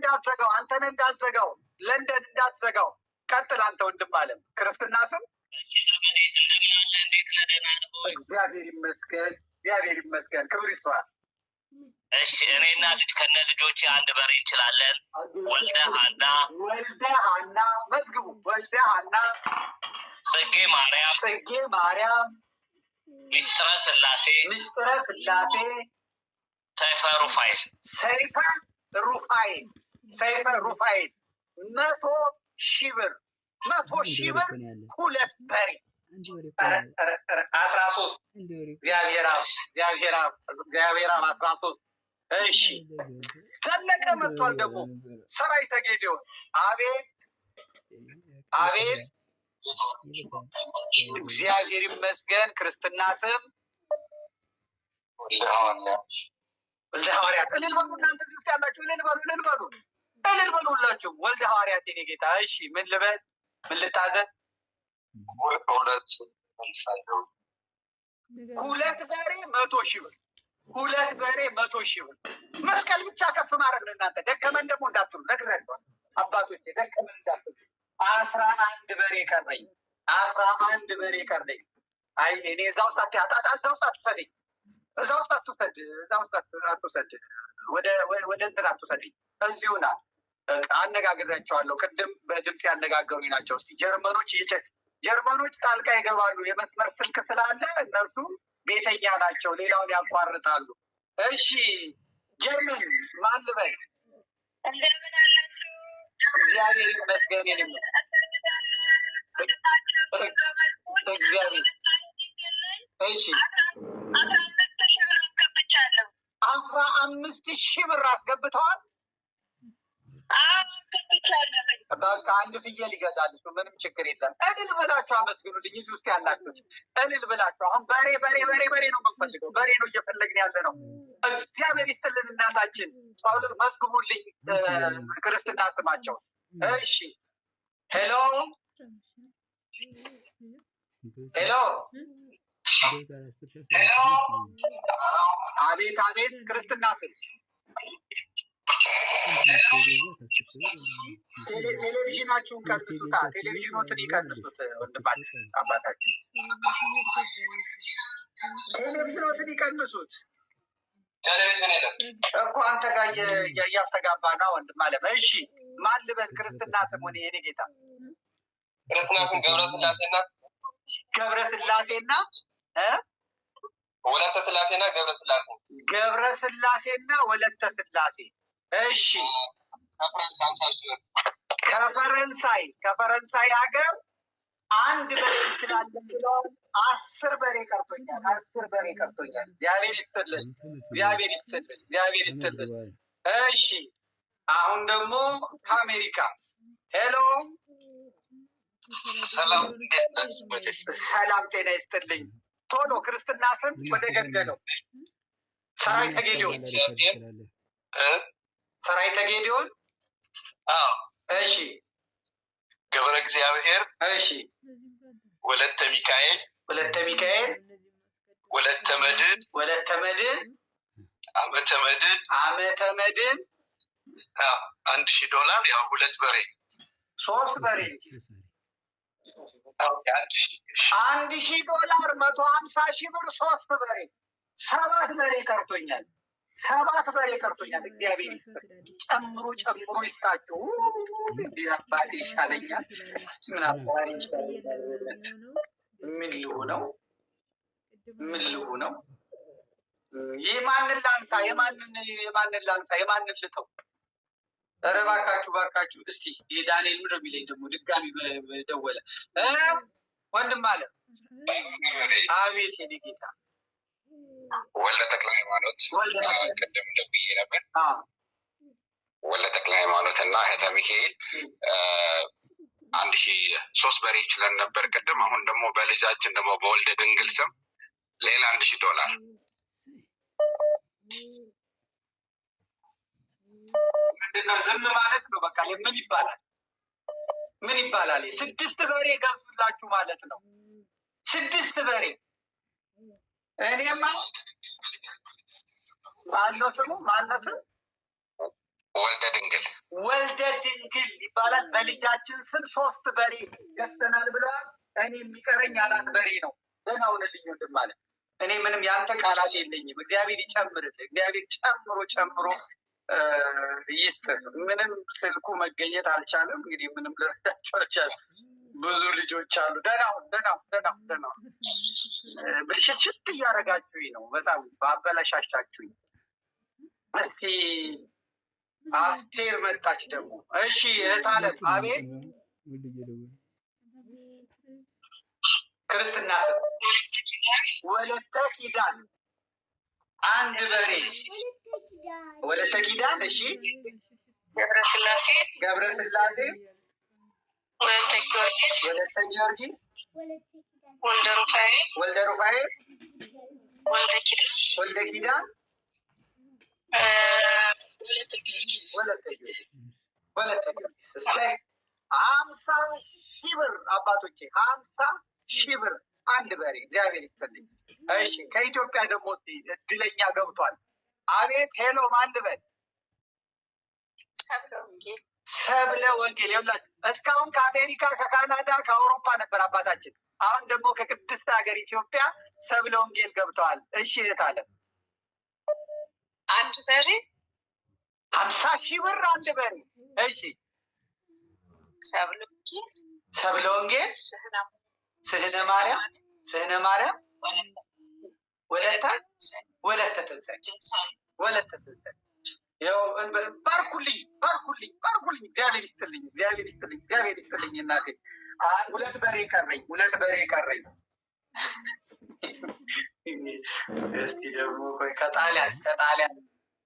እንዳትዘጋው፣ ለንደን እንዳትዘጋው። ቀጥል አንተ ወንድም አለም። ክርስትና ስም እግዚአብሔር ይመስገን፣ ክብር ይስፋ። እሺ እኔና ልጅ ከነ ልጆቼ አንድ በሬ እንችላለን። ወልደ ሀና መዝግቡ። ወልደ ሀና፣ ጽጌ ማርያም፣ ሚስጥረ ስላሴ፣ ሰይፈ ሩፋኤል 100,000 ብር 2 በሬ 13 እግዚአብሔር አብ 13። እሺ ዘለቀ መጥቷል ደግሞ ሰራዊተ ጌዲዮን። አቤት እግዚአብሔር ይመስገን። ክርስትና ስም ወልደ ሐዋርያት። እልል በሉ እናንተ እዚህ ውስጥ ያላችሁ፣ እልል በሉ ሁላችሁም። ወልደ ሐዋርያት የኔ ጌታ። እሺ ምን ልበል? ምን ልታዘዝ? 2 በሬ 100,000 ብር 2 በሬ 100,000 ብር። መስቀል ብቻ ከፍ ማድረግ ነው። እናንተ ደከመን ደግሞ እንዳትሉ ነግራችኋል አባቶቼ፣ ደከመን እንዳትሉ። 11 በሬ ቀረኝ። አይ እኔ እዛ ውስጥ አትውሰደኝ፣ እዛ ውስጥ አትውሰድ፣ ወደ እንትን አትውሰደኝ። እዚሁ ና። አነጋግሬያቸዋለሁ። ቅድም በድምፅ ያነጋገሩኝ ናቸው። እስኪ ጀርመኖች ጣልቃ ይገባሉ። የመስመር ስልክ ስላለ እነሱ ቤተኛ ናቸው፣ ሌላውን ያቋርጣሉ። እሺ ጀርመን ማን ልበል? እግዚአብሔር ይመስገን። እግዚአብሔር እሺ 15,000 ብር አስገብተዋል። በቃ አንድ ፍየል ይገዛል እሱ፣ ምንም ችግር የለም። እልል ብላችሁ አመስግኑልኝ። እዚህ ውስጥ ያላችሁት እልል ብላችሁ። አሁን በሬ ነው የምንፈልገው፣ በሬ ነው እየፈለግን ያለ ነው። እግዚአብሔር ይስጥልን እናታችን። ጳውሎስ መዝግቡልኝ ክርስትና ስማቸው። እሺ ሄሎ አቤት ክርስትና ስም ቴሌቪዥናችሁን ቀንሱታ። ቴሌቪዥኖትን ይቀንሱት ወንድማችን አባታችን፣ ቴሌቪዥኖትን ይቀንሱት እኮ አንተ ጋር እያስተጋባ ነው ወንድም አለ። እሺ ማን ልበል? ክርስትና ስሙን የኔ ጌታ። ክርስትና ስም ገብረስላሴና ወለተ ስላሴ። እሺ ከፈረንሳይ ሀገር አንድ በሬ እንችላለን ብለዋል። 10 በሬ ቀርቶኛል። እግዚአብሔር ይስጥልን። እሺ አሁን ደግሞ ከአሜሪካ ሄሎ፣ ሰላም ጤና ይስጥልኝ። ቶሎ ክርስትና ስም ወደ ገደለው ሰራዊተ ጌዲዮን ሰራዊተ ጌዴዎን እሺ ገብረ እግዚአብሔር እሺ ወለተ ሚካኤል ወለተ ሚካኤል ወለተ መድን ዓመተ መድን $1000 ያው 2 በሬ 3 በሬ $1000 150,000 ብር 3 በሬ 7 በሬ ቀርቶኛል። 7 በሬ ቀርቶኛል። እግዚአብሔር ይስጥ ጨምሮ ይስጣችሁ። አባቴ ይሻለኛል። ምን አባቴ ይሻለኛል። ምን ሊሆነው የማንን ላንሳ የማንን ልተው? ኧረ እባካችሁ እስቲ የዳንኤል ምድር ቢለኝ ደግሞ ድጋሚ ደወለ ወንድም አለ። አቤት የኔ ጌታ ወልደ ተክለ ሃይማኖት ቅድም ደውዬ ነበር። ወልደ ተክለ ሃይማኖት እና እህተ ሚካኤል 1003 በሬ ይችላል ነበር ቅድም። አሁን ደግሞ በልጃችን ደግሞ በወልደ ድንግል ስም ሌላ $1000 ምንድነው? ዝም ማለት ነው በቃ። ምን ይባላል? 6 በሬ ገዙላችሁ ማለት ነው። 6 በሬ እኔማ ማነው ስሙ? ወልደ ድንግል ይባላል። በልጃችን ስም 3 በሬ ገዝተናል ብለዋል። እኔ የሚቀረኝ 4 በሬ ነው። ደህና ሁንልኝ ወንድም ማለት እኔ ምንም ያንተ ቃላት የለኝም። እግዚአብሔር ይጨምርልህ። እግዚአብሔር ጨምሮ ይስጥ። ምንም ስልኩ መገኘት አልቻለም። እንግዲህ ምንም ልረዳቸው አልቻለም። ብዙ ልጆች አሉ። ደህና ብልሽት እያደረጋችሁኝ ነው። በጣም ባበላሻሻችሁኝ። እስቲ አስቴር መጣች ደግሞ። እሺ እህት አለም። አቤት ክርስትና ስም ወለተ ኪዳን 1 በሬ ወለተ ኪዳን። እሺ ገብረ ስላሴ ወለተ ጊዮርጊስ ወልደ ሩፋኤል ወልደ ኪዳን ወለተ ጊዮርጊስ 50,000 ብር አባቶቼ 50,000 ብር 1 በሬ። እግዚአብሔር ይስጥልኝ። እሺ ከኢትዮጵያ ደግሞ እስኪ እድለኛ ገብቷል። አቤት ሄሎ ማን ልበል? ሰብለ ወንጌል። ይኸውላችሁ እስካሁን ከአሜሪካ ከካናዳ ከአውሮፓ ነበር አባታችን። አሁን ደግሞ ከቅድስት ሀገር ኢትዮጵያ ሰብለ ወንጌል ገብተዋል። እሺ የት አለ? 1 በሬ 50,000 ብር 1 በሬ። እሺ ሰብለ ወንጌል ስህነ ማርያም ወለተ ትንሣኤ። ያው ባርኩልኝ። እግዚአብሔር ይስጥልኝ እናቴ። 2 በሬ ቀረኝ። እስቲ ደግሞ ከጣሊያን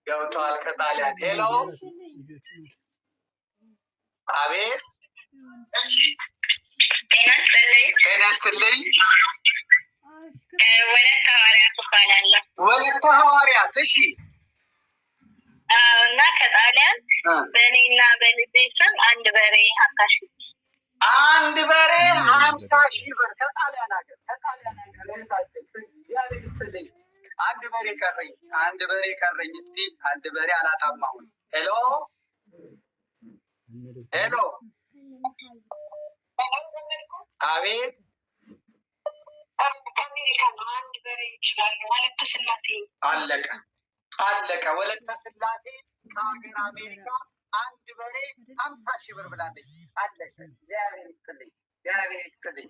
ገብተዋል። ከጣሊያን ሄሎ አቤት ጤና ይስጥልኝ። ወለተ ሐዋርያት እባላለሁ። ወለተ ሐዋርያት። እሺ እና ከጣሊያን በእኔና በልጄ ስም 1 በሬ 50,000 1 በሬ 50,000 ብር ከጣሊያን ሀገር እህታችን። እግዚአብሔር ይስጥልኝ። 1 በሬ ቀረኝ። እስቲ 1 በሬ አላጣም አሁን። ሄሎ አቤት አለቀ። ወለተ ስላሴ ከሀገር አሜሪካ 1 በሬ 50,000 ብር ብላለች። አለቀ። እግዚአብሔር ይስጥልኝ።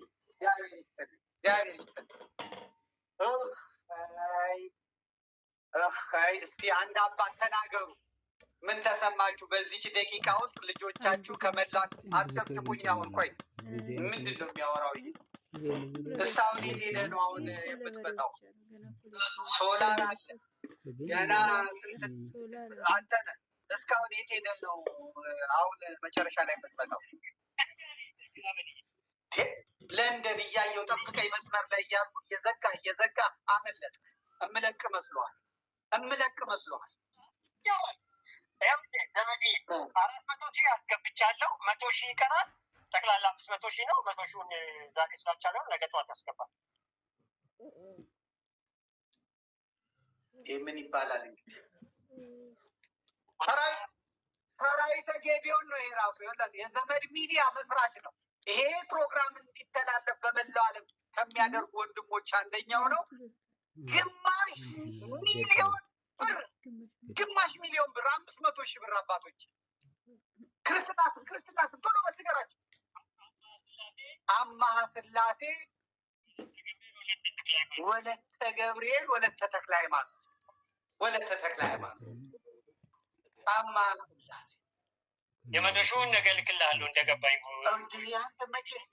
እስቲ አንድ አባት ተናገሩ። ምን ተሰማችሁ በዚች ደቂቃ ውስጥ? ልጆቻችሁ ከመላክ አትጠብቁኝ። አሁን ቆይ ምንድን ነው የሚያወራው? እስካሁን የት ሄደህ ነው አሁን የምትመጣው? ሶላር አለ ገና ስንት አንተ ነህ። እስካሁን የት ሄደህ ነው አሁን መጨረሻ ላይ የምትመጣው? ለንደን እያየሁ ጠብቀኝ መስመር ላይ እያልኩ እየዘጋ አመለጥክ። እምለቅ መስሎሃል? ዘመዴ 400,000 አስገብቻለሁ። 100,000 ይቀራል። ጠቅላላ 500,000 ነው። 100,000ን ዛሬ ስላልቻለው ነገ ጠዋት ያስገባል። ይህ ምን ይባላል እንግዲህ ሰራዊተ ጌዲዮን ነው። ይሄ ራሱ የዘመድ ሚዲያ መስራች ነው። ይሄ ፕሮግራም እንዲተላለፍ በመላው ዓለም ከሚያደርጉ ወንድሞች አንደኛው ነው። ግማሽ ሚሊዮን ብር 500,000 ብር አባቶች ክርስትና ስም ቶሎ በትገራቸው አማሃ ስላሴ ወለተ ገብርኤል ወለተ ተክለ ሃይማኖት አማሃ ስላሴ የመድረሻውን ነገ ልክልሃለሁ እንደገባኝ። እንዲህ አንተ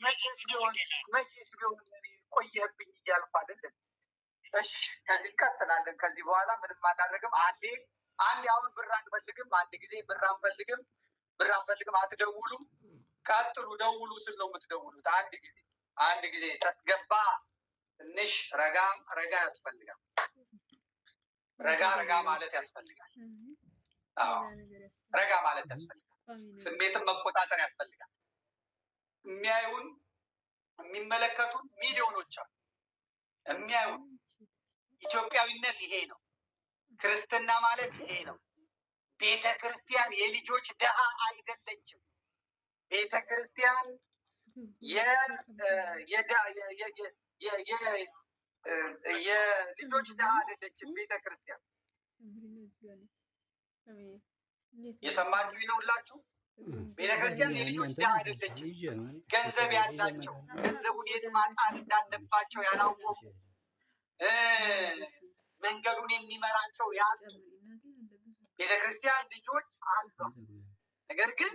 መቼስ ቢሆን ቆየህብኝ እያልኩ አይደለም። እሺ ከዚህ እንቀጥላለን። ከዚህ በኋላ ምንም አናደርግም። አንዴ አሁን ብር አንፈልግም። አንድ ጊዜ ብር አንፈልግም። አትደውሉ፣ ቀጥሉ። ደውሉ ስል ነው የምትደውሉት። አንድ ጊዜ ተስገባ። ትንሽ ረጋ ያስፈልጋል። ረጋ ማለት ያስፈልጋል። አዎ ረጋ ማለት ያስፈልጋል። ስሜትን መቆጣጠር ያስፈልጋል። የሚያዩን የሚመለከቱን ሚሊዮኖች አሉ። የሚያዩን ኢትዮጵያዊነት ይሄ ነው። ክርስትና ማለት ይሄ ነው። ቤተ ክርስቲያን የልጆች ድሃ አይደለችም። ቤተ ክርስቲያን የልጆች ድሃ አይደለችም። ቤተ ክርስቲያን የሰማችሁ ይነውላችሁ። ቤተክርስቲያን የልጆች ድሃ አይደለችም። ገንዘብ ያላቸው ገንዘቡን የት ማጣት እንዳለባቸው ያላወቁ መንገዱን የሚመራቸው ያጡ ቤተክርስቲያን ልጆች አሉ። ነገር ግን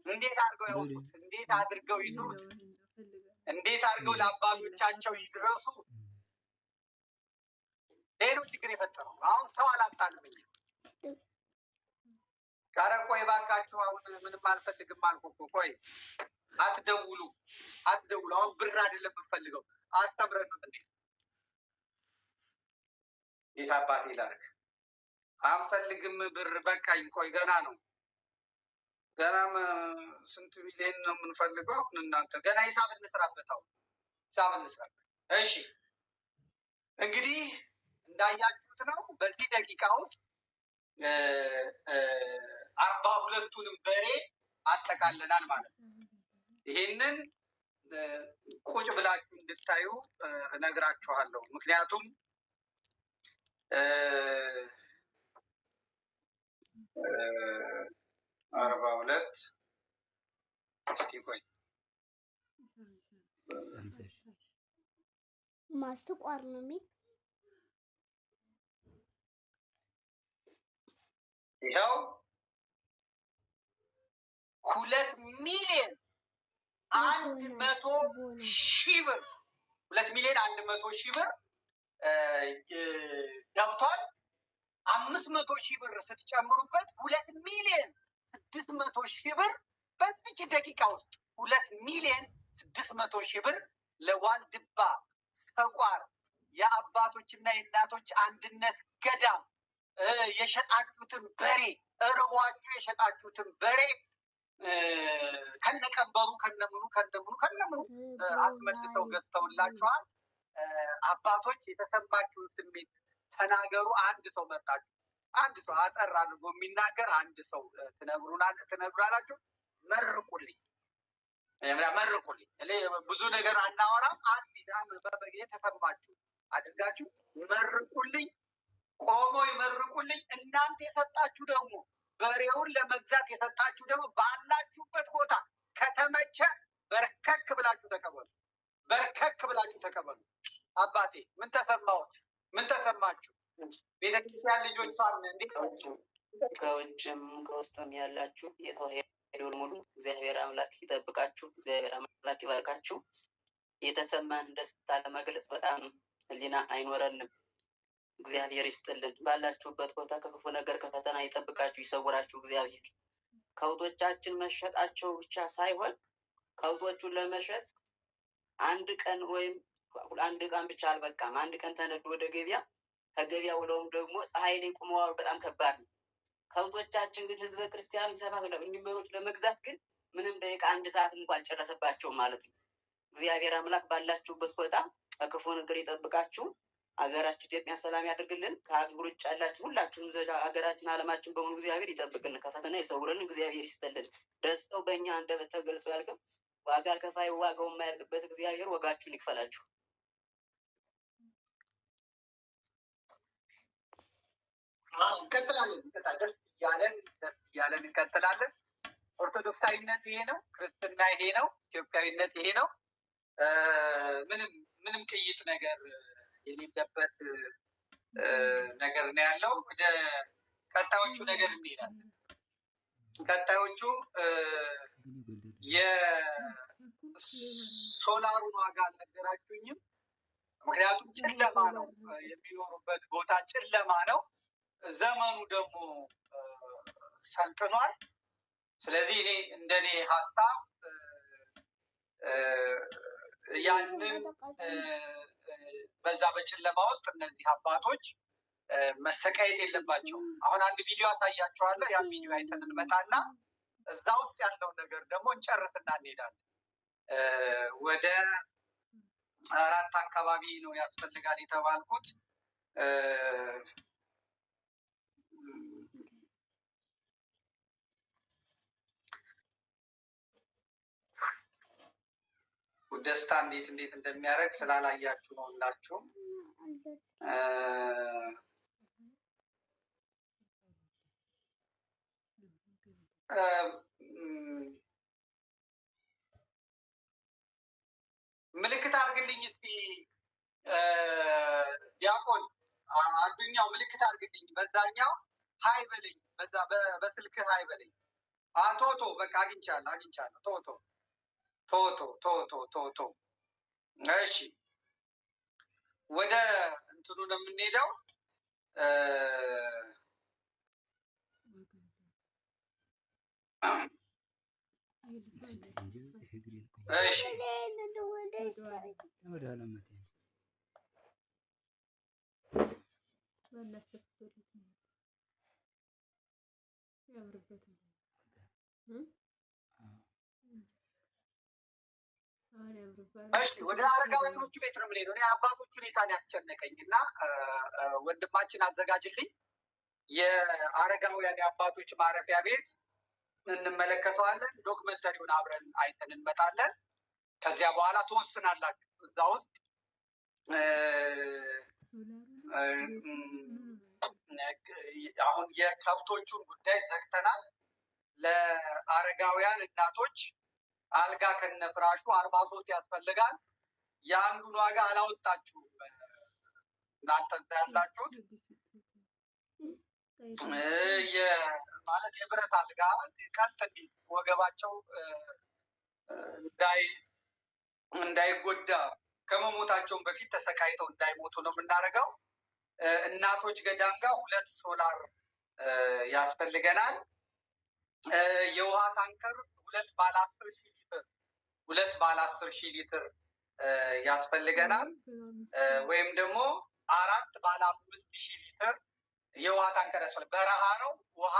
እንዴት አድርገው ያውቁት? እንዴት አድርገው ይስሩት? እንዴት አድርገው ለአባቶቻቸው ይድረሱ? ሌሎች ችግር የፈጠረው አሁን ሰው አላጣልም። ኧረ ቆይ እባካችሁ አሁን ምንም አልፈልግም አልኩ እኮ። ቆይ አትደውሉ። አሁን ብር አይደለም የምፈልገው፣ አስተምረን ነው እንዴ? የት አባቴ ላድርግ? አንፈልግም ብር በቃኝ። ቆይ ገናም ስንት ሚሊዮን ነው የምንፈልገው? አሁን እናንተ ገና ሂሳብ እንስራበት። እሺ እንግዲህ እንዳያችሁት ነው በዚህ ደቂቃ ውስጥ 42ቱንም በሬ አጠቃለናል ማለት ነው። ይሄንን ቁጭ ብላችሁ እንድታዩ እነግራችኋለሁ። ምክንያቱም 42 እስቲ ቆይ ማስተቋር ነው የሚል ይኸው 2,100,000 ብር 2,100,000 ብር ገብቷል። 500,000 ብር ስትጨምሩበት 2,600,000 ብር በዚች ደቂቃ ውስጥ 2,600,000 ብር ለዋልድባ ሰቋር የአባቶችና የእናቶች አንድነት ገዳም የሸጣችሁትን በሬ እርቧችሁ የሸጣችሁትን በሬ ከነቀንበሩ ከነምኑ አስመልሰው ገዝተውላችኋል። አባቶች የተሰማችሁን ስሜት ተናገሩ። አንድ ሰው መጣችሁ፣ አንድ ሰው አጠር አድርጎ የሚናገር አንድ ሰው ትነግሩናላችሁ። መርቁልኝ። እኔ ብዙ ነገር አናወራም። የተሰማችሁ አድርጋችሁ መርቁልኝ። ቆሞ ይመርቁልኝ። እናንተ የሰጣችሁ ደግሞ በሬውን ለመግዛት የሰጣችሁ ደግሞ ባላችሁበት ቦታ ከተመቸ በርከክ ብላችሁ ተቀበሉ። አባቴ ምን ተሰማዎት? ምን ተሰማችሁ? ቤተክርስቲያን ልጆቿን እንዴት ከውጭም ከውስጥም ያላችሁ የተዋሄዱን ሙሉ እግዚአብሔር አምላክ ይጠብቃችሁ፣ እግዚአብሔር አምላክ ይባርካችሁ። የተሰማን ደስታ ለመግለጽ በጣም ሕሊና አይኖረንም። እግዚአብሔር ይስጥልን። ባላችሁበት ቦታ ከክፉ ነገር ከፈተና ይጠብቃችሁ፣ ይሰውራችሁ። እግዚአብሔር ከብቶቻችን መሸጣቸው ብቻ ሳይሆን ከብቶቹን ለመሸጥ አንድ ቀን ወይም አንድ ቀን ብቻ አልበቃም። አንድ ቀን ተነዱ ወደ ገበያ፣ ከገበያ ውለውም ደግሞ ፀሐይ ላይ ቁመዋል። በጣም ከባድ ነው። ከብቶቻችን ግን ህዝበ ክርስቲያን ሰባት ለምንመሮች ለመግዛት ግን ምንም ደቂቃ 1 ሰዓት እንኳን አልጨረሰባቸውም ማለት ነው። እግዚአብሔር አምላክ ባላችሁበት ቦታ ከክፉ ነገር ይጠብቃችሁ። ሀገራችን ኢትዮጵያ ሰላም ያድርግልን። ከሀገር ውጭ ያላችሁ ሁላችሁም ሀገራችን ዓለማችን በሙሉ እግዚአብሔር ይጠብቅልን፣ ከፈተና ይሰውርን፣ እግዚአብሔር ይስጥልን። ደስታው በእኛ አንደበት ተገልጾ ያልቅም። ዋጋ ከፋይ ዋጋው የማያልቅበት እግዚአብሔር ወጋችሁን ይክፈላችሁ። እንቀጥላለን። ደስ እያለን እንቀጥላለን። ኦርቶዶክሳዊነት ይሄ ነው፣ ክርስትና ይሄ ነው፣ ኢትዮጵያዊነት ይሄ ነው። ምንም ቅይጥ ነገር የሌለበት ነገር ነው ያለው። ወደ ቀጣዮቹ ነገር እንሄዳለን። ቀጣዮቹ የሶላሩን ዋጋ አልነገራችሁኝም። ምክንያቱም ጨለማ ነው፣ የሚኖሩበት ቦታ ጨለማ ነው። ዘመኑ ደግሞ ሰልጥኗል። ስለዚህ እኔ እንደኔ ሀሳብ ያንን በዛ በጨለማ ውስጥ እነዚህ አባቶች መሰቃየት የለባቸውም። አሁን አንድ ቪዲዮ አሳያችኋለሁ። ያን ቪዲዮ አይተን እንመጣና እዛ ውስጥ ያለውን ነገር ደግሞ እንጨርስና እንሄዳለን። ወደ 4 አካባቢ ነው ያስፈልጋል የተባልኩት። ደስታ እንዴት እንደሚያደርግ ስላላያችሁ ነው ሁላችሁ። ምልክት አድርግልኝ እስቲ ዲያቆን አዱኛው፣ ምልክት አድርግልኝ። በዛኛው ሀይ በለኝ፣ በዛ በስልክ ሀይ በለኝ። ቶቶ በቃ አግኝቻለሁ። ቶቶ እሺ፣ ወደ እንትኑ ነው የምንሄደው። እሺ እሺ፣ ወደ አረጋውያኖቹ ቤት ነው የምንሄደው። እኔ አባቶቹ ሁኔታን ያስጨነቀኝ እና ወንድማችን አዘጋጅልኝ የአረጋውያን የአባቶች ማረፊያ ቤት እንመለከተዋለን። ዶክመንተሪውን አብረን አይተን እንመጣለን። ከዚያ በኋላ ትወስናላችሁ እዛ ውስጥ አሁን የከብቶቹን ጉዳይ ዘግተናል። ለአረጋውያን እናቶች አልጋ ከነፍራሹ 43 ያስፈልጋል። የአንዱን ዋጋ አላወጣችሁም እናንተ እዛ ያላችሁት። ማለት የብረት አልጋ ቀጥ እንዲል ወገባቸው እንዳይጎዳ ከመሞታቸውን በፊት ተሰቃይተው እንዳይሞቱ ነው የምናደርገው። እናቶች ገዳም ጋር 2 ሶላር ያስፈልገናል። የውሃ ታንከር 2 ባለ 10,000 ሊትር ያስፈልገናል። ወይም ደግሞ 4 ባለ 5,000 ሊትር የውሃ ታንከር ያስፈልጋል። በረሃ ነው፣ ውሃ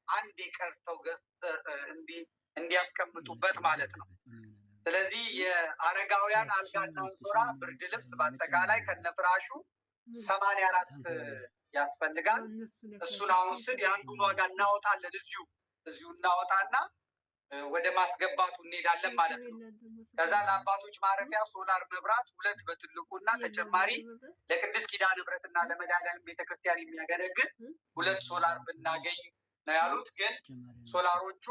አንዴ ቀርተው እንዲያስቀምጡበት ማለት ነው። ስለዚህ የአረጋውያን አልጋና አንሶላ፣ ብርድ ልብስ በአጠቃላይ ከነፍራሹ 84 ያስፈልጋል። እሱን አሁን ስል የአንዱን ዋጋ እናወጣለን። እዚሁ እናወጣና ወደ ማስገባቱ እንሄዳለን ማለት ነው። ከዛ ለአባቶች ማረፊያ ሶላር መብራት 2 በትልቁ እና ተጨማሪ ለቅድስት ኪዳነ ምሕረትና ለመድኃኔዓለም ቤተክርስቲያን የሚያገለግል 2 ሶላር ብናገኝ ነው ያሉት። ግን ሶላሮቹ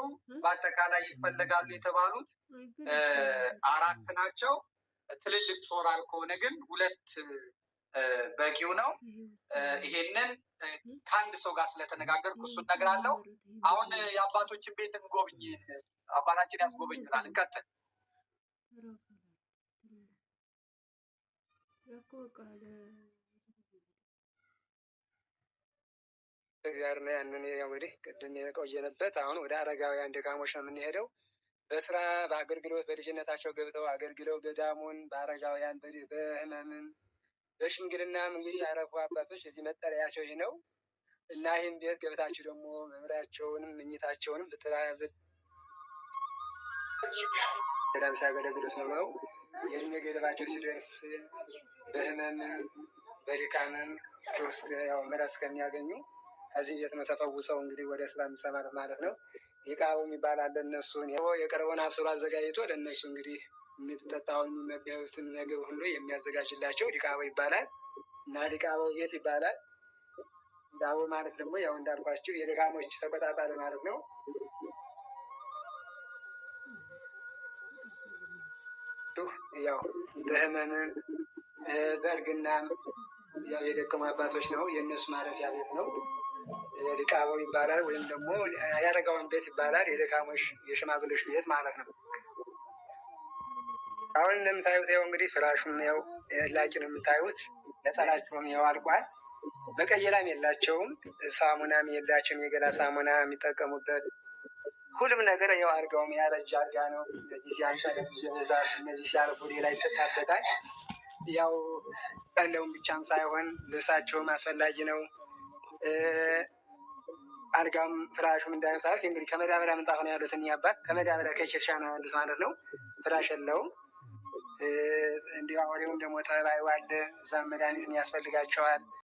በአጠቃላይ ይፈለጋሉ የተባሉት 4 ናቸው። ትልልቅ ሶላር ከሆነ ግን 2 በቂው ነው። ይሄንን ከአንድ ሰው ጋር ስለተነጋገርኩ እሱን እነግራለሁ። አሁን የአባቶችን ቤት እንጎብኝ። አባታችን ያስጎበኝናል። እንቀጥል። እግዚአብሔር ነው ያንን እንግዲህ ቅድም የቆየንበት። አሁን ወደ አረጋውያን ደካሞች ነው የምንሄደው። በስራ በአገልግሎት በልጅነታቸው ገብተው አገልግለው ገዳሙን በአረጋውያን በህመምም በሽምግልናም እንግዲህ ያረፉ አባቶች እዚህ መጠለያቸው ይህ ነው። እና ይህን ቤት ገብታችሁ ደግሞ መምሪያቸውንም ምኝታቸውንም በጣም ሲያገለግሉ ነው። የእድሜ ገደባቸው ሲደርስ በህመም በድካምም ያው ምሕረት እስከሚያገኙ ከዚህ ቤት ነው ተፈውሰው እንግዲህ ወደ ስራ የሚሰማሩት ማለት ነው። ዲቃቦ የሚባል አለ። እነሱን የቀረበውን አብስሎ አዘጋጅቶ ለእነሱ እንግዲህ የሚጠጣውን የሚመገቡትን ነገር ሁሉ የሚያዘጋጅላቸው ዲቃቦ ይባላል። እና ዲቃቦ የት ይባላል? ዳቦ ማለት ደግሞ ያው እንዳልኳችሁ የድካሞች ተቆጣጣሪ ማለት ነው። ያው በህመምም በእርግናም ያው የደከሙ አባቶች ነው የእነሱ ማረፊያ ቤት ነው። ዲቃቦ ይባላል። ወይም ደግሞ የአረጋውያን ቤት ይባላል። የደካሞች የሽማግሌዎች ቤት ማለት ነው። አሁን እንደምታዩት ያው እንግዲህ ፍራሹም ያው ላቂ ነው የምታዩት። ነጠላቸውም ያው አልቋል። መቀየሪያም የላቸውም። ሳሙናም የላቸውም። የገላ ሳሙና የሚጠቀሙበት ሁሉም ነገር ያው አልጋውም ያረጀ አልጋ ነው። እነዚህ ሲያንሰለብዙ ብዛት እነዚህ ሲያልፉ ሌላ ይተካበታል። ያው ቀለውን ብቻም ሳይሆን ልብሳቸውም አስፈላጊ ነው። አልጋም ፍራሹም እንዳይመሳት እንግዲህ ከመዳበሪያ ምንጣፍ ነው ያሉት። እኒህ አባት ከመዳበሪያ ከሽርሻ ነው ያሉት ማለት ነው። ፍራሽ የለውም። እንዲሁ አውሬውም ደግሞ ተባዩ አለ። እዛም መድኃኒትም ያስፈልጋቸዋል።